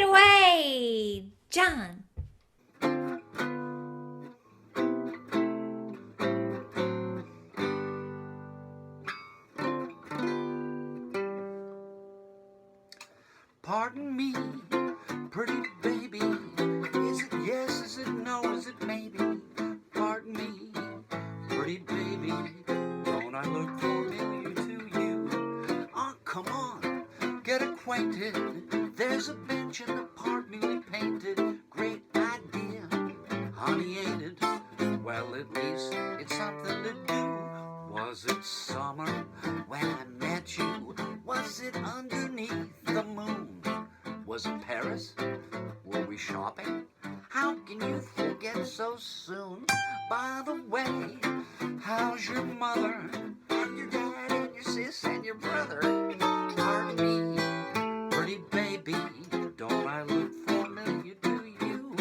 it away, John. Pardon me, pretty baby. Is it yes? Is it no? Is it maybe? Pardon me, pretty baby. Don't I look familiar to you? Oh, come on, get acquainted. There's a bench in the park newly painted. Great idea, honey, ain't it? Well, at least it's something to do. Was it summer when I met you? Was it underneath the moon? Was it Paris? Were we shopping? How can you forget so soon? By the way, how's your mother? And your dad and your sis and your brother? Pardon me, pretty baby, don't I look familiar to you?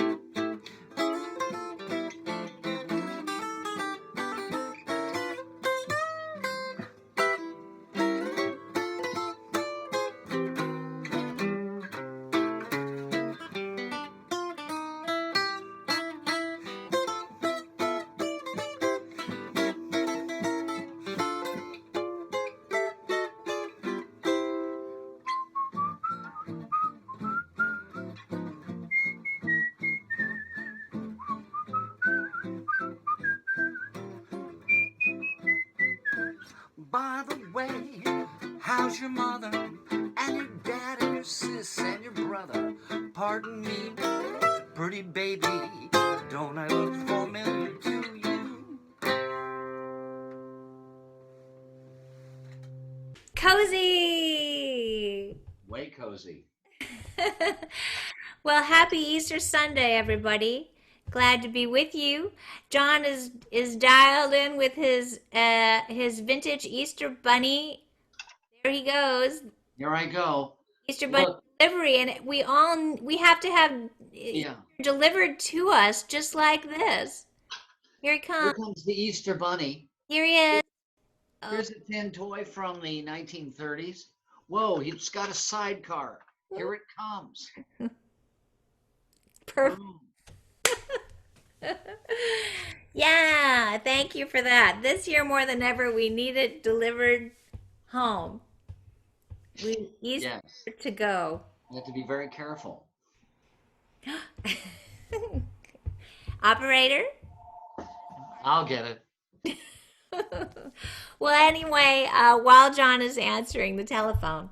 By the way, how's your mother and your dad and your sis and your brother? Pardon me, pretty baby, don't I look familiar to you? Cozy. Way cozy. Well, happy Easter Sunday, everybody. Glad to be with you. John is dialed in with his vintage Easter bunny. There he goes. Here I go. Easter bunny Look, delivery, and we have to have yeah, delivered to us just like this. Here he here comes. comes the Easter Bunny. Here he is. Oh, Here's a tin toy from the 1930s. Whoa, he's got a sidecar. Here it comes. perfect. Boom. Yeah, thank you for that. This year more than ever, we need it delivered home. We Easter Yes, to go. you have to be very careful. Operator? I'll get it. Well, anyway, while John is answering the telephone,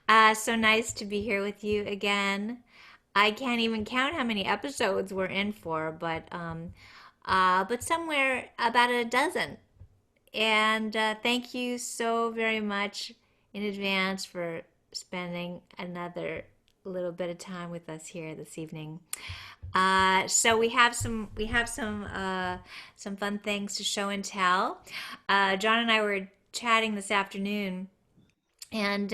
so nice to be here with you again. I can't even count how many episodes we're in for, but somewhere about a dozen. And thank you so very much in advance for spending another little bit of time with us here this evening. So we have some fun things to show and tell. John and I were chatting this afternoon, and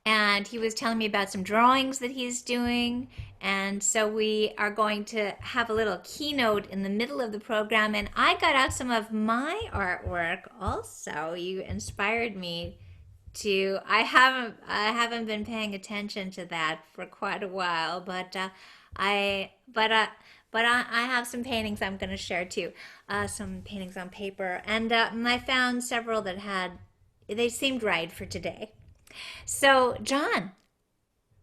and he was telling me about some drawings that he's doing. And so we are going to have a little keynote in the middle of the program. And I got out some of my artwork also. You inspired me to. I haven't been paying attention to that for quite a while, I but I have some paintings I'm going to share too. Some paintings on paper, and I found several that had they seemed right for today. So, John,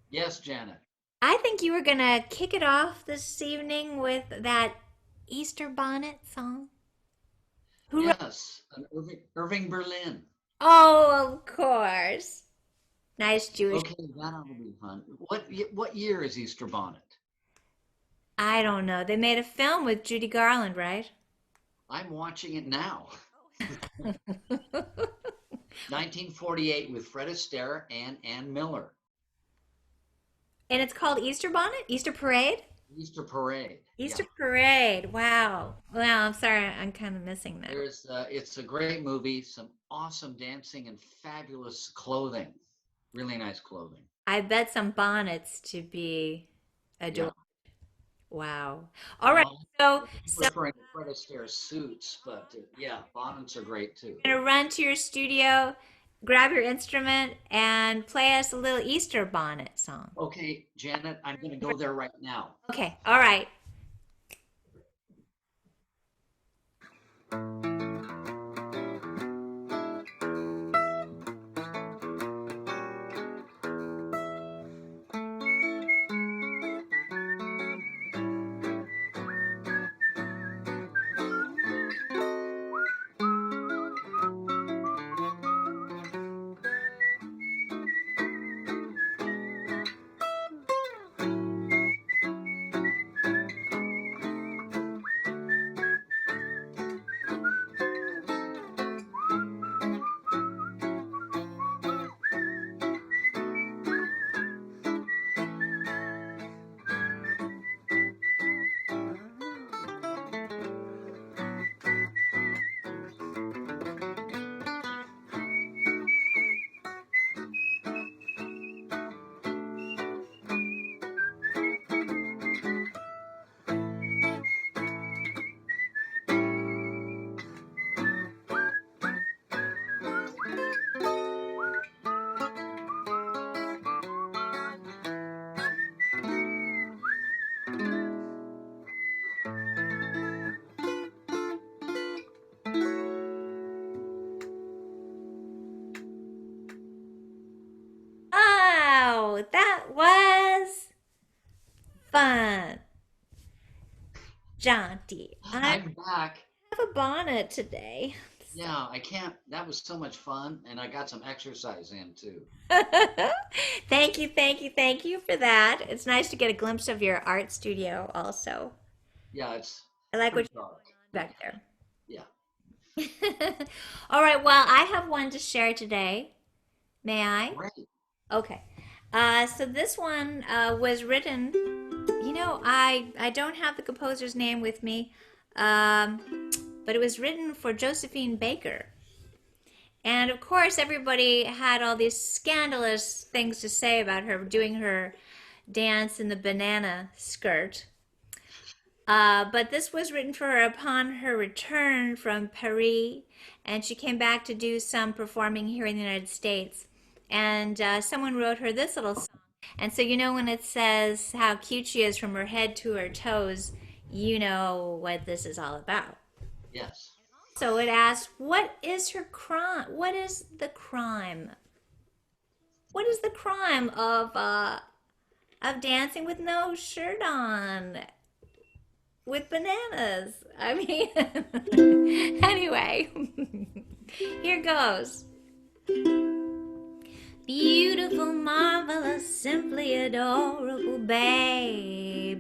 Yes, Janet. I think you were gonna kick it off this evening with that Easter bonnet song. Who wrote? Yes, an Irving Berlin. Oh, of course. Nice Jewish. Okay, that ought to be fun. What year is Easter Bonnet? I don't know. They made a film with Judy Garland, right? I'm watching it now. 1948 with Fred Astaire and Ann Miller. And it's called Easter Bonnet? Easter Parade? Easter Parade. Yeah. Easter Parade. Wow. Well, I'm sorry. I'm kind of missing that. It's a great movie, some awesome dancing and fabulous clothing. Really nice clothing. I bet some bonnets to be Yeah. adored. Wow. All right. Well, I'm So referring to Fred Astaire's suits, but yeah, bonnets are great too. I'm gonna run to your studio grab your instrument and play us a little Easter bonnet song. Okay, Janet, I'm going to go there right now. Okay, all right. Oh, that was fun, jaunty. I I'm back. have a bonnet today. Yeah, I can't. That was so much fun, and I got some exercise in too. Thank you, thank you, thank you for that. It's nice to get a glimpse of your art studio also. Yeah, it's I like what pretty you dark. have back there. Yeah, All right, well, I have one to share today. May I? great. Okay. So this one was written, I don't have the composer's name with me, but it was written for Josephine Baker. And of course, everybody had all these scandalous things to say about her doing her dance in the banana skirt. But this was written for her upon her return from Paris, and she came back to do some performing here in the United States. And someone wrote her this little song. And so, when it says how cute she is from her head to her toes, you know what this is all about. Yes. So it asks, what is her crime? What is the crime? What is the crime of dancing with no shirt on? With bananas. I mean, anyway, here goes. Beautiful, marvelous, simply adorable baby.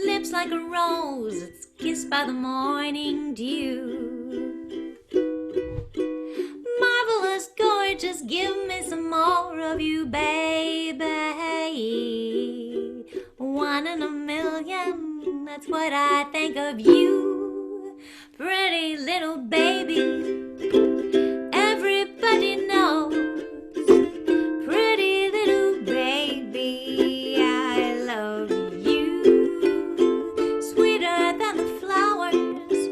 Lips like a rose that's kissed by the morning dew. Marvelous, gorgeous, give me some more of you, baby. One in a million, that's what I think of you. Pretty little baby, everybody knows. Pretty little baby, I love you. Sweeter than the flowers,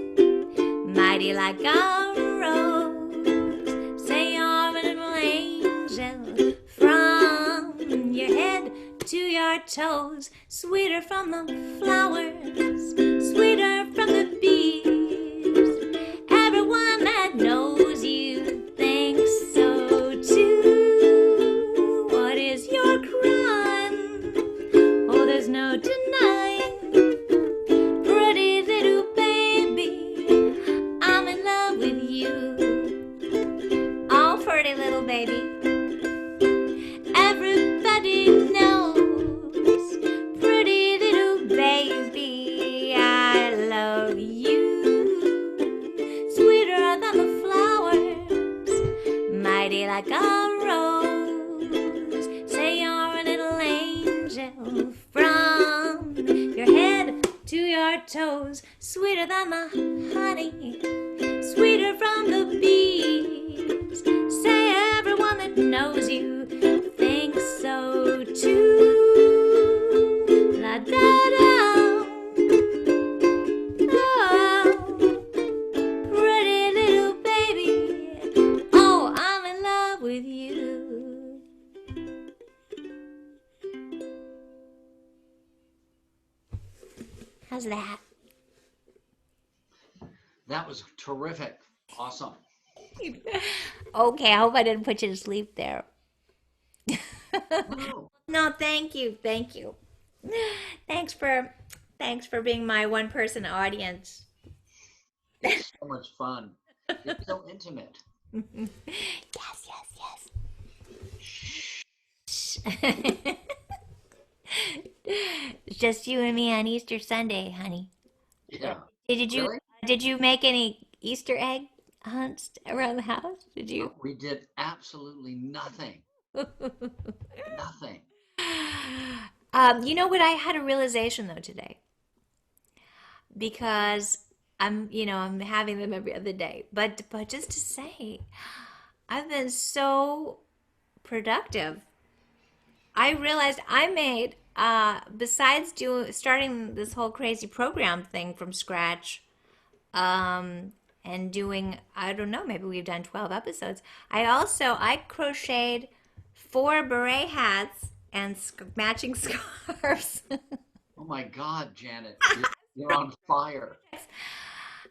mighty like a rose. Say you're a little angel from your head to your toes. Sweeter from the flowers, sweeter from the bees. Everyone that knows you thinks so too. What is your crime? Oh, there's no denying. Pretty little baby, I'm in love with you. Oh, pretty little baby, everybody knows. Pretty little baby, I love you. Sweeter than the flowers, mighty like a rose. Say you're a little angel from your head to your toes. Sweeter than the honey, sweeter from the bees. Say everyone that knows you thinks so too. La da da. Oh, pretty little baby, How's that? That was terrific. Awesome. Okay, I hope I didn't put you to sleep there. No, No, thank you, thank you. Thanks for thanks for being my one person audience. it's so much fun. It's so intimate. Yes, yes, Shh. yes. It's just you and me on Easter Sunday, honey. Yeah. Did you Really? did you make any Easter egg hunts around the house? Did you? We did absolutely nothing. Nothing. You know what? I had a realization though today because I'm having them every other day. But just to say, I've been so productive. I realized I made besides starting this whole crazy program thing from scratch, and doing I don't know, maybe we've done 12 episodes. I crocheted 4 beret hats and matching scarves. Oh my God, Janet, you're on fire.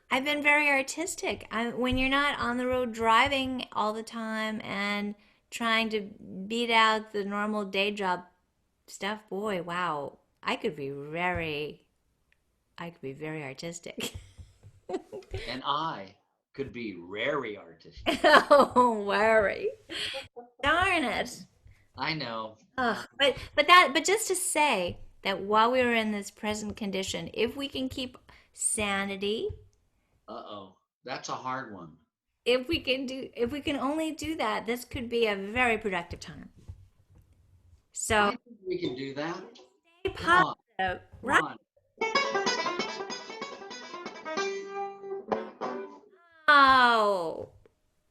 I've been very artistic. When you're not on the road driving all the time and trying to beat out the normal day job stuff, boy, wow, I could be very artistic. And I could be very artistic. Don't worry. Darn it. I know. Ugh. But just to say that while we are in this present condition, if we can keep sanity, Uh-oh. That's a hard one. if we can only do that, this could be a very productive time. So I think we can do that. stay Come on. positive, Come right? on. Oh,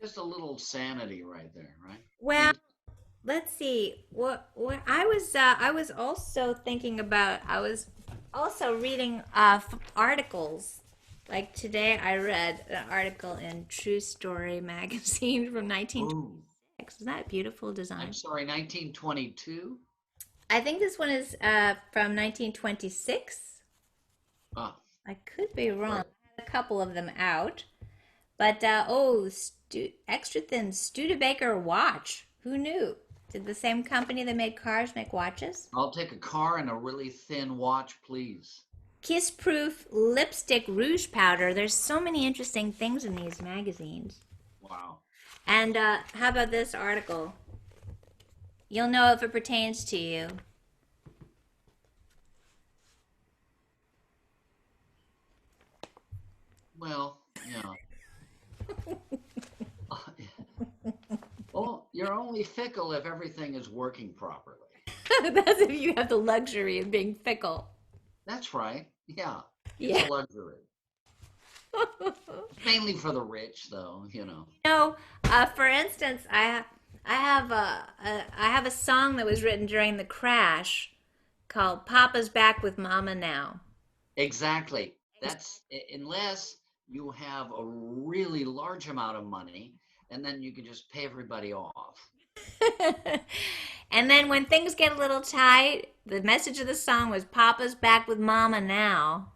Just a little sanity right there, right? well, Think let's see. What I was also thinking about. I was also reading articles. Like today, I read an article in True Story magazine from Ooh. 1926. Isn't that a beautiful I'm design? sorry, 1922? I think this one is from 1926. Ah, I could be wrong. right. I had a couple of them out. But extra thin Studebaker watch. Who knew? Did the same company that made cars make watches? I'll take a car and a really thin watch, please. Kiss proof lipstick rouge powder. There's so many interesting things in these magazines. Wow. And how about this article? You'll know if it pertains to you. Well, yeah. Well, you're only fickle if everything is working properly. That's if you have the luxury of being fickle. That's right. Yeah. It's a Yeah. luxury. Mainly for the rich, though, you know. No, for instance, I have a song that was written during the crash called "Papa's Back with Mama Now." Exactly. Unless you have a really large amount of money, and then you can just pay everybody off. And then when things get a little tight, the message of the song was "Papa's back with Mama now."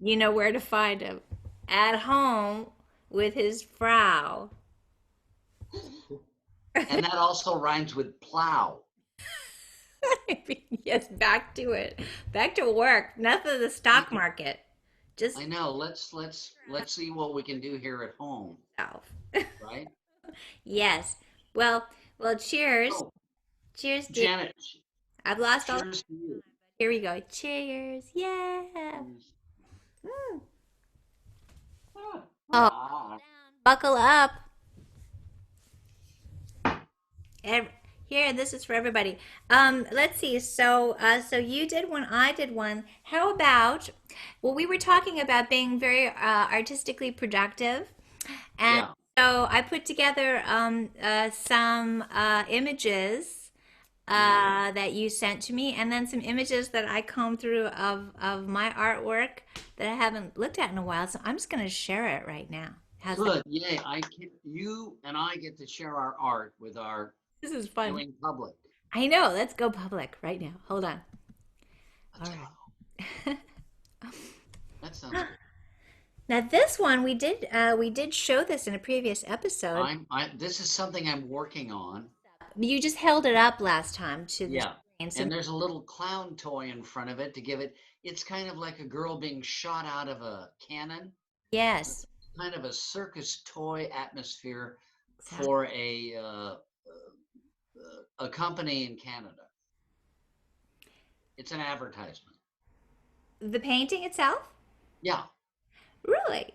You know where to find him. At home with his Frau. And that also rhymes with plow. Yes, back to it. Back to work. Nothing of the stock market. Just I know. Let's see what we can do here at home, yourself. right? Yes. Well, cheers. Oh, Cheers, dear. Janet, I've lost all. cheers to you. Here we go. Cheers. Yeah. Cheers. Mm. Ah, Oh, ah. buckle up. Here, this is for everybody. Let's see. So you did one, I did one. How about? Well, we were talking about being very artistically productive, and Yeah. so I put together some images Yeah. that you sent to me, and then some images that I combed through of my artwork that I haven't looked at in a while. So I'm just going to share it right now. How's that? Good. Yay. You and I get to share our art with our This is fun. viewing public. I know. Let's go public right now. Hold on. All Let's go. right. That sounds good. Now this one we did show this in a previous episode. This is something I'm working on. You just held it up last time to the Yeah. screen. So And there's a little clown toy in front of it to give it, it's kind of like a girl being shot out of a cannon. yes, It's kind of a circus toy atmosphere exactly. for a company in Canada. It's an advertisement. The painting itself? Yeah. Really?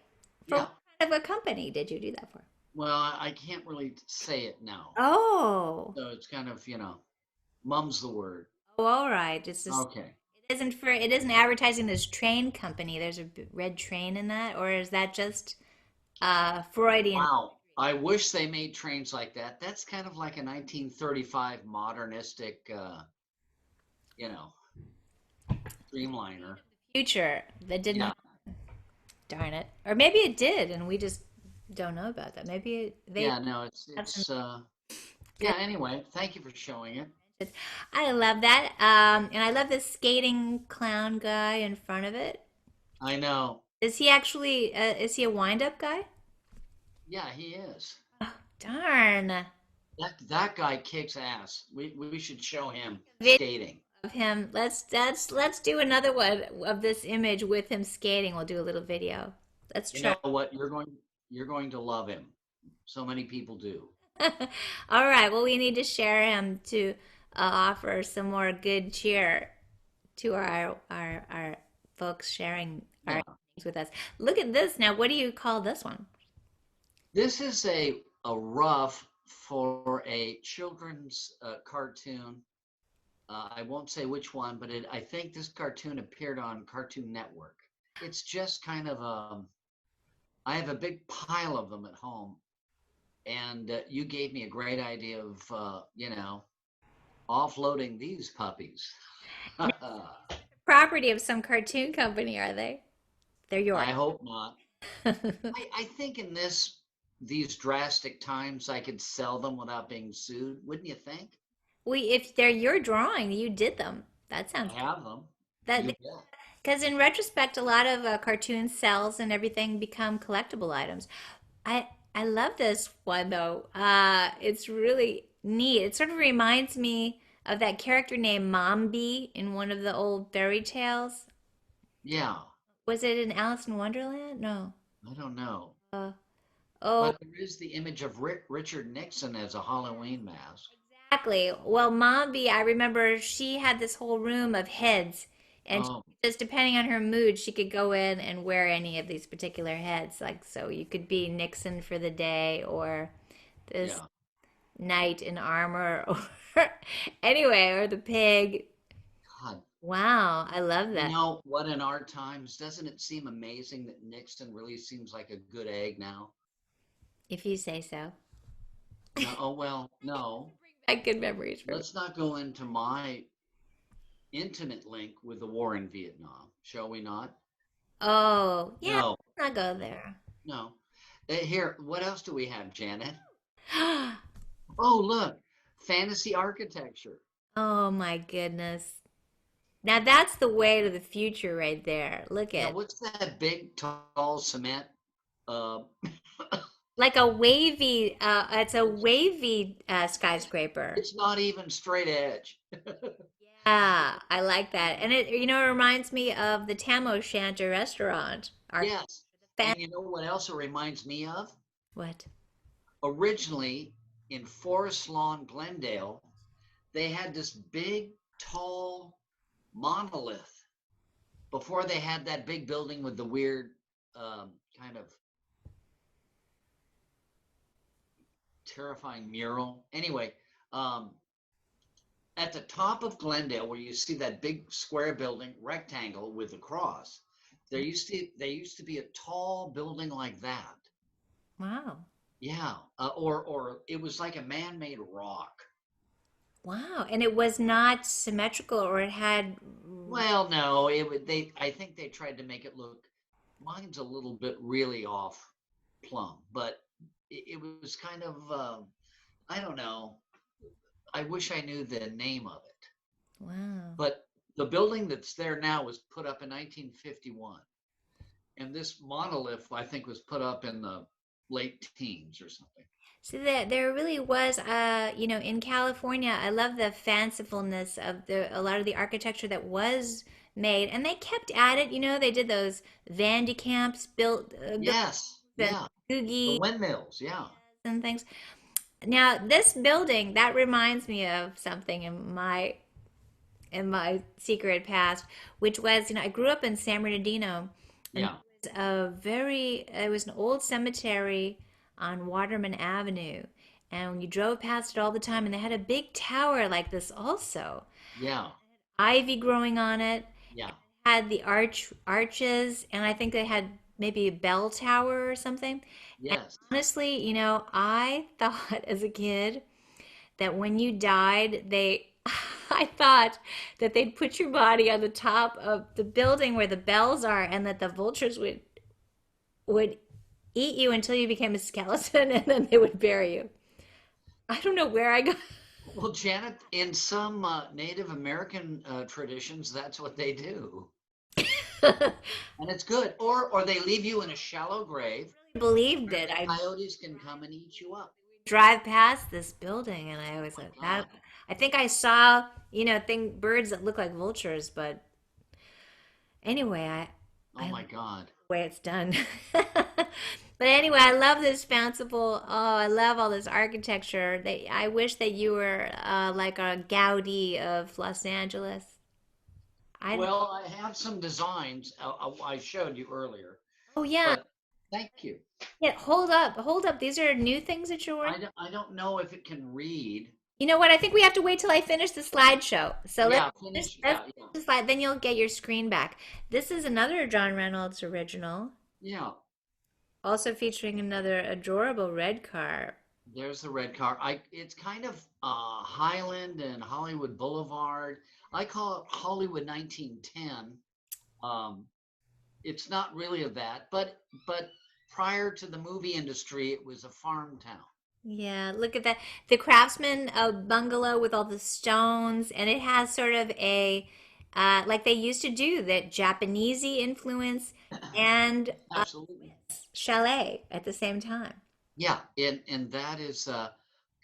For Yeah. what kind of a company did you do that for? Well, I can't really say it now. Oh. So it's kind of, mum's the word. Oh, all right. It's just Okay. it isn't advertising this train company. There's a red train in that, or is that just Freudian? Wow. I wish they made trains like that. That's kind of like a 1935 modernistic, you know, streamliner. Future that didn't Yeah. have, darn it. Or maybe it did and we just don't know about that. They Yeah, no, it's have some it's good yeah, anyway, thank you for showing it. inventions. I love that. And I love this skating clown guy in front of it. I know. Is he a wind-up guy? Yeah, he is. Oh, darn. That guy kicks ass. We should show him Video skating. of him. Let's do another one of this image with him skating. We'll do a little video. Let's You try. know what? You're going to love him. So many people do. All right. Well, we need to share him to offer some more good cheer to our folks sharing our Yeah. things with us. Look at this now. What do you call this one? This is a rough for a children's cartoon. I won't say which one, but I think this cartoon appeared on Cartoon Network. It's just kind of I have a big pile of them at home, and you gave me a great idea of offloading these puppies. I Property of some cartoon company, are they? They're yours. hope not. I think in these drastic times, I could sell them without being sued. Wouldn't you think? If they're your drawing, you did them. That sounds I have them. that You bet. because in retrospect, a lot of cartoon cells and everything become collectible items. I love this one though. It's really neat. It sort of reminds me of that character named Mombi in one of the old fairy tales. Yeah. Was it in Alice in Wonderland? No. I don't know. Uh, oh, But there is the image of Richard Nixon as a Halloween mask. exactly. Well, Mombi, I remember she had this whole room of heads, and Oh, just depending on her mood, she could go in and wear any of these particular heads. Like, so you could be Nixon for the day, or this yeah. knight in armor, or anyway, or the pig. God. Wow, I love You that. know what, in our times, doesn't it seem amazing that Nixon really seems like a good egg now? If you say so. No, oh, well, no. Back good memories for me. Let's not go into my intimate link with the war in Vietnam, shall we not? Oh, yeah, No, let's not go there. no. Here, what else do we have, Janet? Oh, look, fantasy architecture. Oh my goodness. Now that's the way to the future right there. Look Yeah, at what's that big, tall cement? Uh, like a wavy it's a it's wavy skyscraper. it's not even straight edge. Yeah, I like that. And it reminds me of the Tam O'Shanter restaurant. Our Yes. fan And you know what else it reminds me of? what? Originally, in Forest Lawn, Glendale, they had this big, tall monolith before they had that big building with the weird kind of terrifying mural. Anyway, um, at the top of Glendale, where you see that big square building, rectangle with a cross, there used to be a tall building like that. Wow. Yeah, or it was like a man-made rock. Wow. And it was not symmetrical or it had Well, no, it would they I think they tried to make it look, mine's a little bit really off plumb, but it was kind of I don't know. I wish I knew the name of it. wow. But the building that's there now was put up in 1951, and this monolith I think was put up in the late teens or something. So there really was, in California, I love the fancifulness of a lot of the architecture that was made, and they kept at it. They did those Vandy camps, built Yes, and yeah, the Googie windmills, yeah, and things. Now, this building that reminds me of something in my secret past, which was, I grew up in San Bernardino, and yeah, it was an old cemetery on Waterman Avenue. And you drove past it all the time, and they had a big tower like this also, yeah, ivy growing on it, yeah, had the arches, and I think they had maybe a bell tower or something. And yes. honestly, I thought as a kid that when you died, I thought that they'd put your body on the top of the building where the bells are, and that the vultures would eat you until you became a skeleton, and then they would bury you. I don't know where I got. Well, Janet, in some Native American traditions, that's what they do, and it's good. Or they leave you in a shallow grave Believed where it. the I coyotes can come and eat you up. drive past this building, and I Oh always my thought that. God. I think I saw, birds that look like vultures, but anyway, Oh I my God. way it's done. But anyway, I love this fanciful. Oh, I love all this architecture. I wish that you were like a Gaudi of Los Angeles. I Well, I have some designs I showed you earlier, Oh yeah, but thank you. yeah. Hold up. These are new things that you're working. I don't know if it can read. You know what? I think we have to wait till I finish the slideshow. So let's Yeah, finish. finish. Let's Yeah, finish yeah, the slide. Then you'll get your screen back. This is another John Reynolds original, yeah. also featuring another adorable red car. There's the red car. It's kind of Highland and Hollywood Boulevard. I call it Hollywood 1910. Um, it's not really of that, but prior to the movie industry, it was a farm town. Yeah, look at that. The Craftsman bungalow with all the stones, and it has sort of like they used to do, that Japanesey influence and Absolutely. chalet at the same time. Yeah, and that is a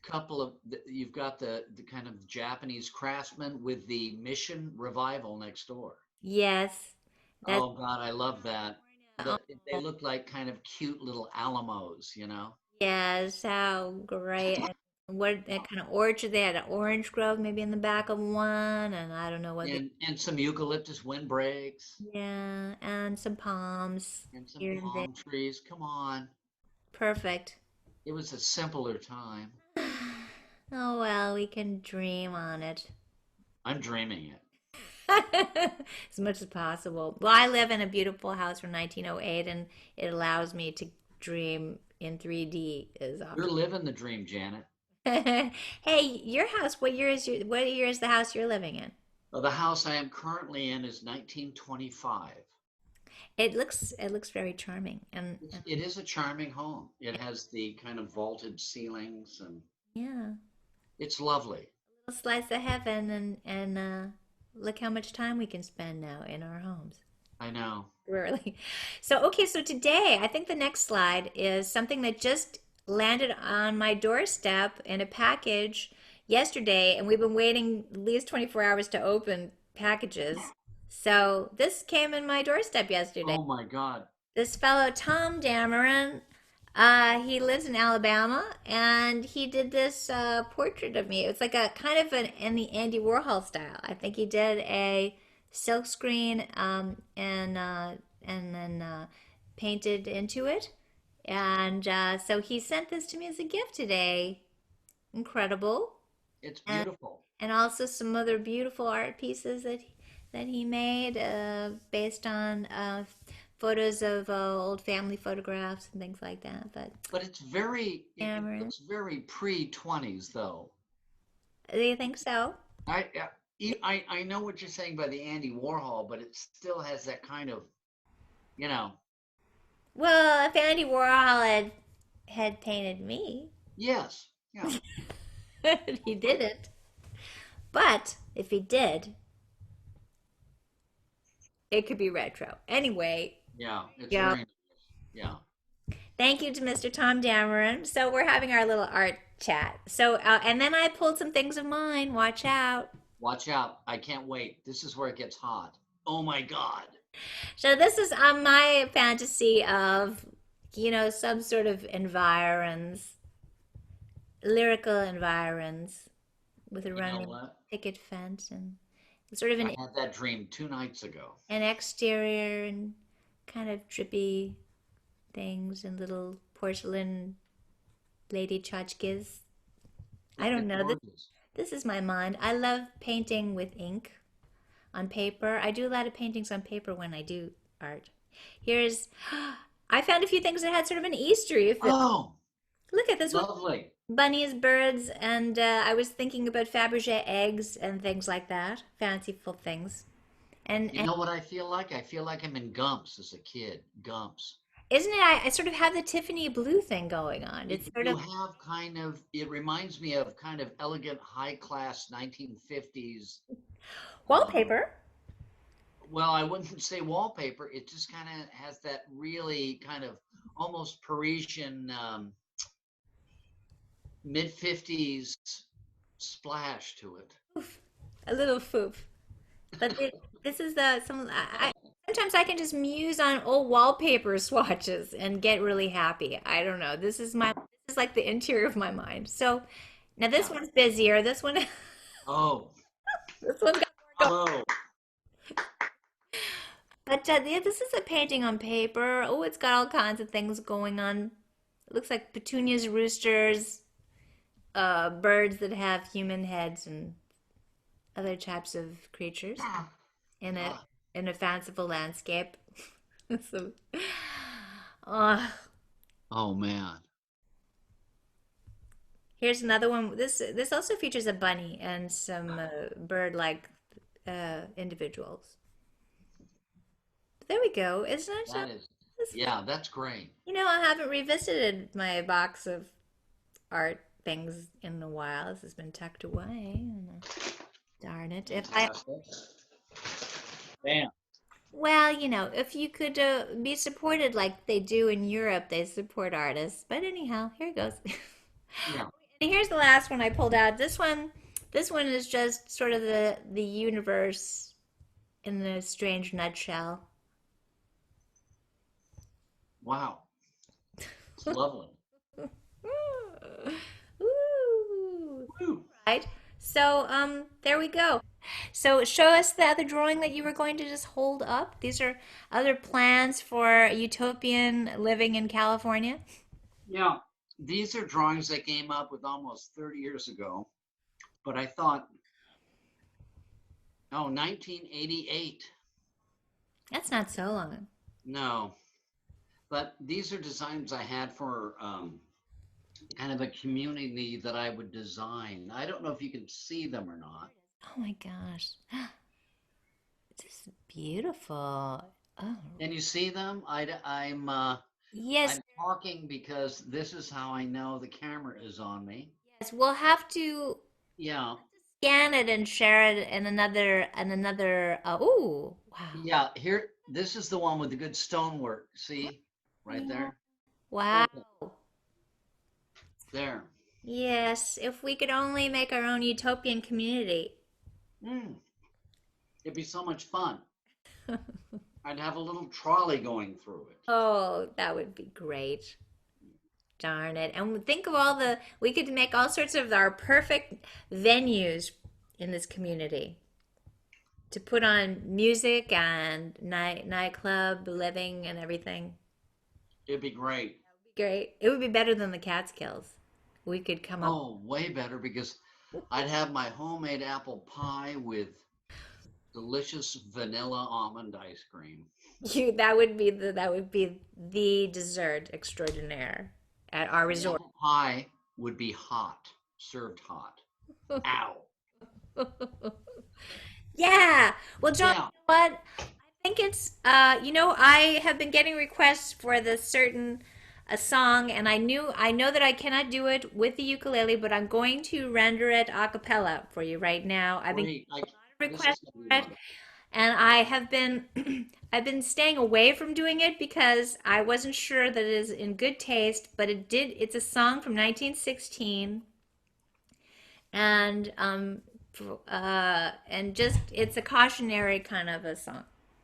couple of you've got the kind of Japanese craftsman with the Mission Revival next door. Yes, that's Oh God, I love that. oh, They look like kind of cute little Alamos, you know. yes, how great. And what kind of orchard they had? An orange grove maybe in the back of one, and I don't know what the And some eucalyptus windbreaks yeah, and some palms and some here and there. palm trees. Come on. Perfect. It was a simpler time. Oh well, we can dream on it. I'm dreaming it. As much as possible. Well, I live in a beautiful house from 1908, and it allows me to dream in 3D as You're often. living the dream, Janet. Hey, your house, what year is the house you're living in? Well, the house I am currently in is 1925. It looks very charming, and It is a charming home. It has the kind of vaulted ceilings and yeah, it's lovely. a little slice of heaven, and look how much time we can spend now in our homes. I know. Really. So, okay, so today, I think the next slide is something that just landed on my doorstep in a package yesterday, and we've been waiting at least 24 hours to open packages. So, this came in my doorstep yesterday. Oh my God. This fellow, Tom Dameron, he lives in Alabama, and he did this portrait of me. It's like a kind of in the Andy Warhol style. I think he did a silkscreen and then painted into it. And so he sent this to me as a gift today. Incredible. It's And beautiful. and also some other beautiful art pieces that he made based on photos of old family photographs and things like that. But But it Cameron, looks very pre-20s though. do you think so? I know what you're saying by the Andy Warhol, but it still has that kind of, you know, Well, if Andy Warhol had painted me, yes. Yeah. he didn't. But if he did, It could be retro. Anyway, Yeah, it's yeah. very nice. Yeah. Thank you to Mr. Tom Dameron. So we're having our little art chat. So and then I pulled some things of mine. Watch out. Watch out. I can't wait. This is where it gets hot. Oh my God. So this is my fantasy of, some sort of environs, lyrical environs with a You know running what? picket fence and sort of I had that dream 2 nights ago. an exterior and kind of drippy things and little porcelain lady tchotchkes. I don't It's know. gorgeous. This is my mind. I love painting with ink on paper. I do a lot of paintings on paper when I do art. Here's, I found a few things that had sort of an Eastery feel. Oh, Look at this one. lovely. Bunnies, birds, and I was thinking about Fabergé eggs and things like that. Fanciful things. You And know what I feel like? I feel like I'm in Gumps as a kid. Gumps. isn't it? I sort of have the Tiffany blue thing going on. It's sort You of have kind of, it reminds me of kind of elegant, high class 1950s. Um, wallpaper. well, I wouldn't say wallpaper. It just kind of has that really kind of almost Parisian mid 50s splash to it. Oof, a little foof. But this is sometimes I can just muse on old wallpaper swatches and get really happy. I don't know. This is like the interior of my mind. So now this Yeah. one's busier. This one Oh, this one got more going. bravo. But yeah, this is a painting on paper. Oh, it's got all kinds of things going on. It looks like petunias, roosters, birds that have human heads, and other types of creatures in a Ah, in a fanciful landscape. So, oh, oh man. here's another one. This also features a bunny and some bird-like individuals. There we go. Isn't it? That is, This, yeah, that's great. I haven't revisited my box of art things in a while. This has been tucked away. Darn it! If I Fantastic. Bam. Well, if you could be supported like they do in Europe, they support artists. But anyhow, here it goes. Yeah. And here's the last one I pulled out. This one is just sort of the universe in a strange nutshell. Wow. It's lovely. Ooh. Woo. Right. So, there we go. So, show us the other drawing that you were going to just hold up. These are other plans for utopian living in California. Yeah. These are drawings I came up with almost 30 years ago, but I thought, oh, 1988. That's not so long. No, but these are designs I had for kind of a community that I would design. I don't know if you can see them or not. Oh my gosh. This is beautiful. Oh, Can you see them? yes, I'm talking because this is how I know the camera is on me. yes. We'll have to Yeah, scan it and share it in another. Oh, wow. yeah. Here, this is the one with the good stonework. See, right Yeah. there. Wow. Focus. There. Yes, if we could only make our own utopian community. Mm, it'd be so much fun. I'd have a little trolley going through it. Oh, that would be great. Darn it. And think of we could make all sorts of our perfect venues in this community to put on music and nightclub living and everything. It'd be great. Great. It would be better than the Catskills. We could come up. Oh, way better because I'd have my homemade apple pie with delicious vanilla almond ice cream. That would be the dessert extraordinaire at our The resort. apple pie would be hot, served hot. Ow. Yeah. Well, John, you Yeah. know what? I think I have been getting requests for this certain a song, and I know that I cannot do it with the ukulele, but I'm going to render it a cappella for you right now. I've been Great. getting a lot of This is requests gonna be for it. wonderful. And I have been I've been staying away from doing it because I wasn't sure that it is in good taste, but it's a song from 1916, and just it's a cautionary kind of a song.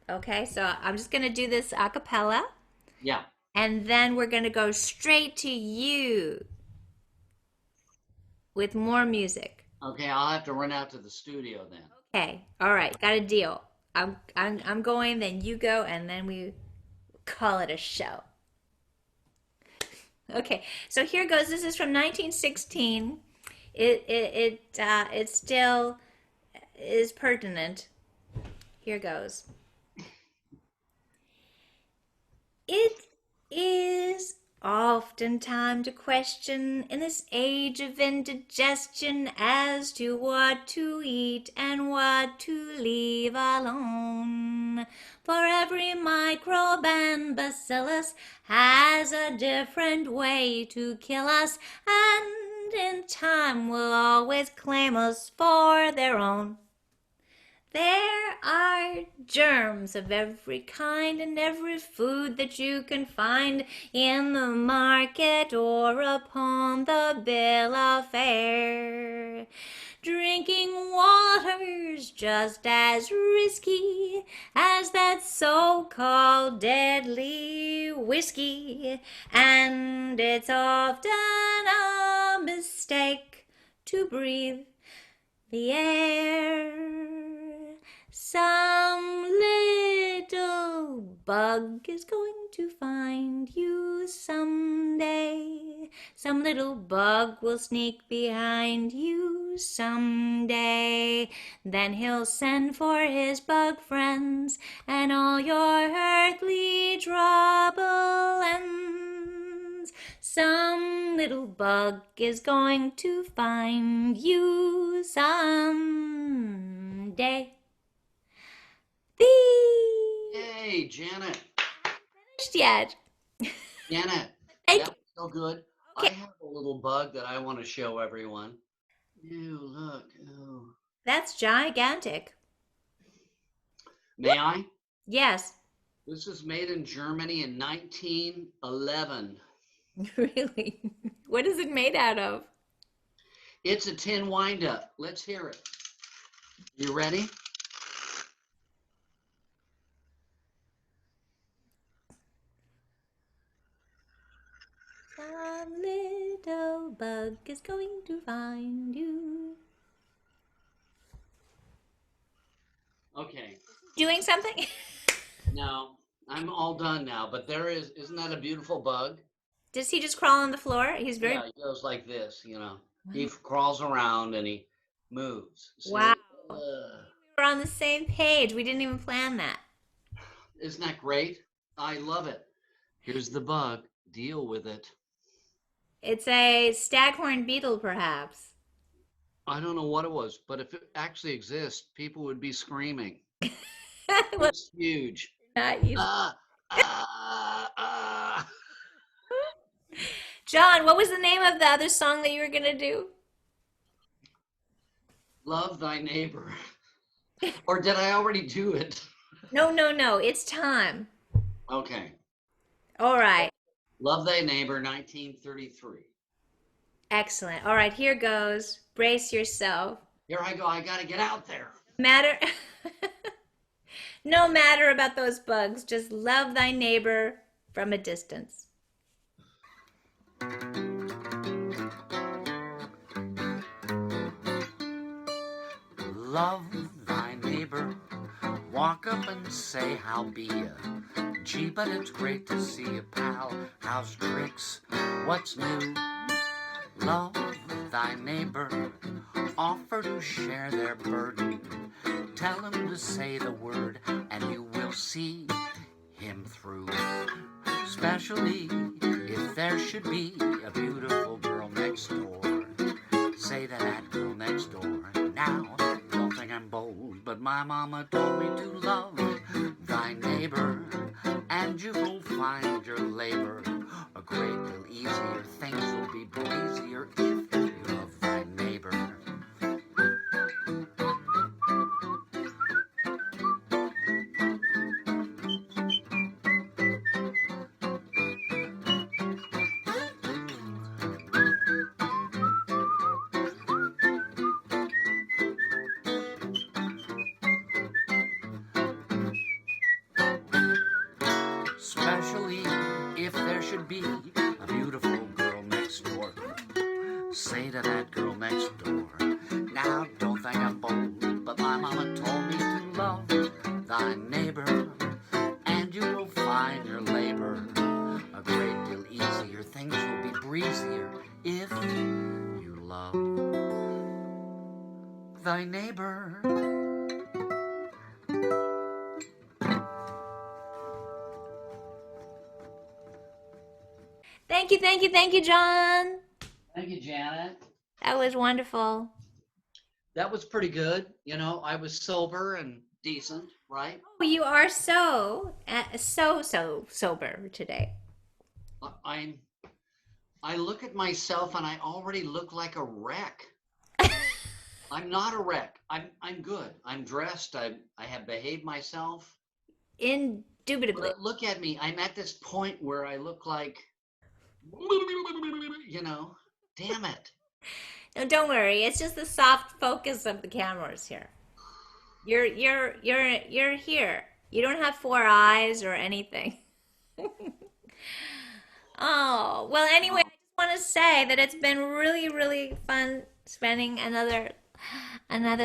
Okay, so I'm just gonna do this a cappella, Yeah. and then we're gonna go straight to you with more music. Okay, I'll have to run out to the studio then. Okay, all right, got a deal. I'm going, then you go, and then we call it a show. Okay, so here goes. This is from 1916. It still is pertinent. Here goes. It is often time to question in this age of indigestion as to what to eat and what to leave alone. For every microbe and bacillus has a different way to kill us, and in time will always claim us for their own. There are germs of every kind in every food that you can find in the market or upon the bill of fare. Drinking water's just as risky as that so-called deadly whiskey, and it's often a mistake to breathe the air. Some little bug is going to find you someday. Some little bug will sneak behind you someday. Then he'll send for his bug friends, and all your earthly trouble ends. Some little bug is going to find you someday. The Hey, Janet. finished yet? Janet, Thank that was so good. I Okay, have a little bug that I want to show everyone. Ew, look. Ew. that's gigantic. May I? Yes, This is made in Germany in 1911. really. What is it made out of? It's a tin windup. Let's hear it. You ready? Some little bug is going to find you. Okay. Doing something? No, I'm all done now, but isn't that a beautiful bug? Does he just crawl on the floor? He's very. Yeah, he goes like this. He crawls around and he moves. Wow. See? We were on the same page. We didn't even plan that. Isn't that great? I love it. Here's the bug. Deal with it. It's a staghorn beetle, perhaps. I don't know what it was, but if it actually exists, people would be screaming. Well, It's huge. not you. Ah, ah, ah. John, what was the name of the other song that you were going to do? Love thy neighbor. Or did I already do it? No, no, no. It's time. Okay. All right. Love thy neighbor, 1933. Excellent. All right, here goes. Brace yourself. Here I go. I got to get out there. Matter No matter about those bugs, just love thy neighbor from a distance. Love thy neighbor. Walk up and say how be ya. Gee, but it's great to see you, pal. How's tricks? What's new? Love thy neighbor. Offer to share their burden. Tell him to say the word, and you will see him through. Especially if there should be a beautiful girl next door. Say to that girl next door, now, don't think I'm bold, but my mama told me to love thy neighbor, and you will find your labor a great deal easier. Things will be breezier if you love thy neighbor. should be a beautiful girl next door. Say to that girl next door, now don't think I'm bold, but my mama told me to love thy neighbor, and you will find your labor a great deal easier. Things will be breezier if you love thy neighbor. Thank you, thank you, thank you, John. Thank you, Janet. That was wonderful. That was pretty good. You know, I was sober and decent, right? Oh, you are so sober today. I'm. I look at myself and I already look like a wreck. I'm not a wreck. I'm good. I'm dressed. I have behaved myself. Indubitably. But look at me. I'm at this point where I look like, you know, damn it. No, don't worry. It's just the soft focus of the cameras here. You're here. You don't have four eyes or anything. Oh, well, anyway, I just want to say that it's been really, really fun spending another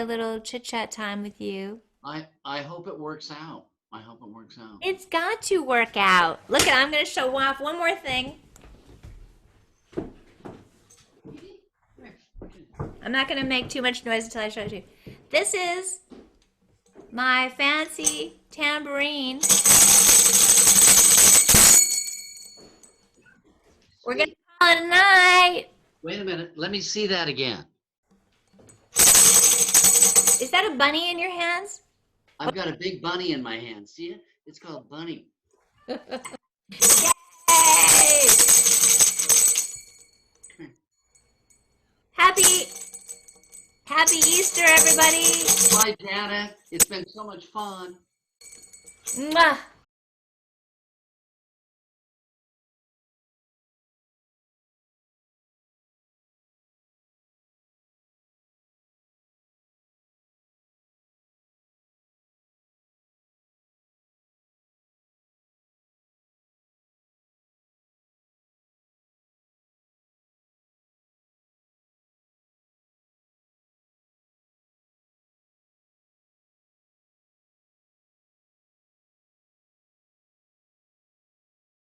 little chit chat time with you. I hope it works out. I hope it works out. It's got to work out. Look at, I'm going to show off one more thing. I'm not going to make too much noise until I show it to you. This is my fancy tambourine. We're going to call it a night. Wait a minute. Let me see that again. Is that a bunny in your hands? I've got a big bunny in my hand. See it? It's called Bunny. Yay! Happy Easter, everybody. Bye, Janet. It's been so much fun. Mwah.